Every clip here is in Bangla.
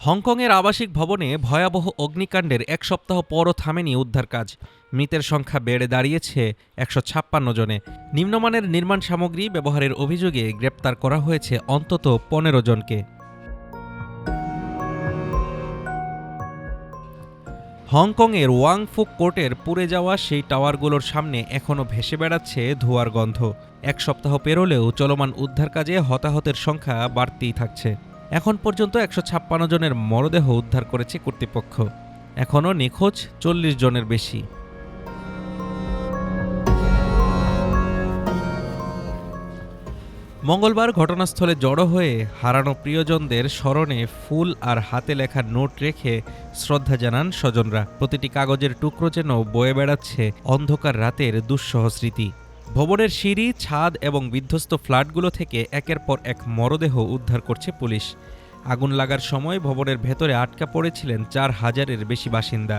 হংকংয়ের আবাসিক ভবনে ভয়াবহ অগ্নিকাণ্ডের এক সপ্তাহ পরও থামেনি উদ্ধার কাজ। মৃতের সংখ্যা বেড়ে দাঁড়িয়েছে ১৫৬ জনে। নিম্নমানের নির্মাণ সামগ্রী ব্যবহারের অভিযোগে গ্রেপ্তার করা হয়েছে অন্তত ১৫ জনকে। হংকংয়ের ওয়াংফুক কোর্টের পুড়ে যাওয়া সেই টাওয়ারগুলোর সামনে এখনও ভেসে বেড়াচ্ছে ধোঁয়ার গন্ধ। এক সপ্তাহ পেরোলেও চলমান উদ্ধার কাজে হতাহতের সংখ্যা বাড়তেই থাকছে। এখন পর্যন্ত ১৫৬ জনের মরদেহ উদ্ধার করেছে কর্তৃপক্ষ। এখনও নিখোঁজ ৪০ জনের বেশি। মঙ্গলবার ঘটনাস্থলে জড়ো হয়ে হারানো প্রিয়জনদের স্মরণে ফুল আর হাতে লেখা নোট রেখে শ্রদ্ধা জানান স্বজনরা। প্রতিটি কাগজের টুকরো যেন বয়ে বেড়াচ্ছে অন্ধকার রাতের দুঃসহ স্মৃতি। ভবনের সিঁড়ি, ছাদ এবং বিধ্বস্ত ফ্ল্যাটগুলো থেকে একের পর এক মরদেহ উদ্ধার করছে পুলিশ। আগুন লাগার সময় ভবনের ভেতরে আটকা পড়েছিলেন ৪,০০০-এর বেশি বাসিন্দা।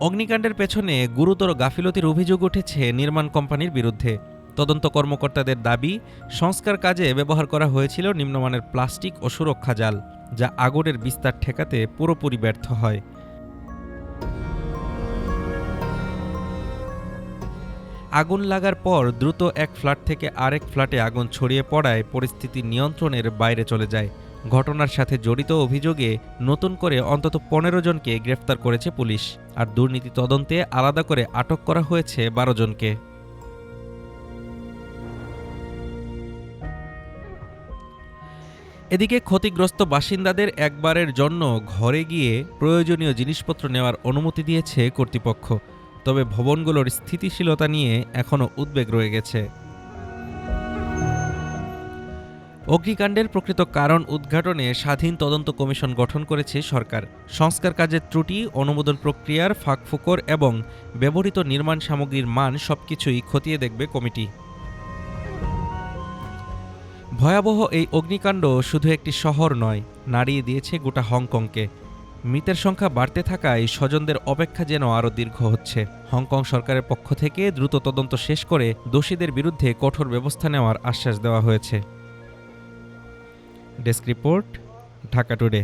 অগ্নিকাণ্ডের পেছনে গুরুতর গাফিলতির অভিযোগ উঠেছে নির্মাণ কোম্পানির বিরুদ্ধে। তদন্ত কর্মকর্তাদের দাবি, সংস্কার কাজে ব্যবহার করা হয়েছিল নিম্নমানের প্লাস্টিক ও সুরক্ষা জাল, যা আগুনের বিস্তার ঠেকাতে পুরোপুরি ব্যর্থ হয়। আগুন লাগার পর দ্রুত এক ফ্ল্যাট থেকে আরেক ফ্ল্যাটে আগুন ছড়িয়ে পড়ায় পরিস্থিতি নিয়ন্ত্রণের বাইরে চলে যায়। ঘটনার সাথে জড়িত অভিযোগে নতুন করে অন্তত ১৫ জনকে গ্রেফতার করেছে পুলিশ, আর দুর্নীতি তদন্তে আলাদা করে আটক করা হয়েছে ১২ জনকে। এদিকে ক্ষতিগ্রস্ত বাসিন্দাদের একবারের জন্য ঘরে গিয়ে প্রয়োজনীয় জিনিসপত্র নেওয়ার অনুমতি দিয়েছে কর্তৃপক্ষ। তবে ভবনগুলোর স্থিতিশীলতা নিয়ে এখনও উদ্বেগ রয়ে গেছে। অগ্নিকাণ্ডের প্রকৃত কারণ উদ্ঘাটনে স্বাধীন তদন্ত কমিশন গঠন করেছে সরকার। সংস্কার কাজের ত্রুটি, অনুমোদন প্রক্রিয়ার ফাঁকফোকর এবং ব্যবহৃত নির্মাণ সামগ্রীর মান সবকিছুই খতিয়ে দেখবে কমিটি। ভয়াবহ এই অগ্নিকাণ্ড শুধু একটি শহর নয়, নাড়িয়ে দিয়েছে গোটা হংকংকে। মৃতের সংখ্যা বাড়তে থাকায় স্বজনদের অপেক্ষা যেন আরও দীর্ঘ হচ্ছে। হংকং সরকারের পক্ষ থেকে দ্রুত তদন্ত শেষ করে দোষীদের বিরুদ্ধে কঠোর ব্যবস্থা নেওয়ার আশ্বাস দেওয়া হয়েছে। Desk report, Dhaka today.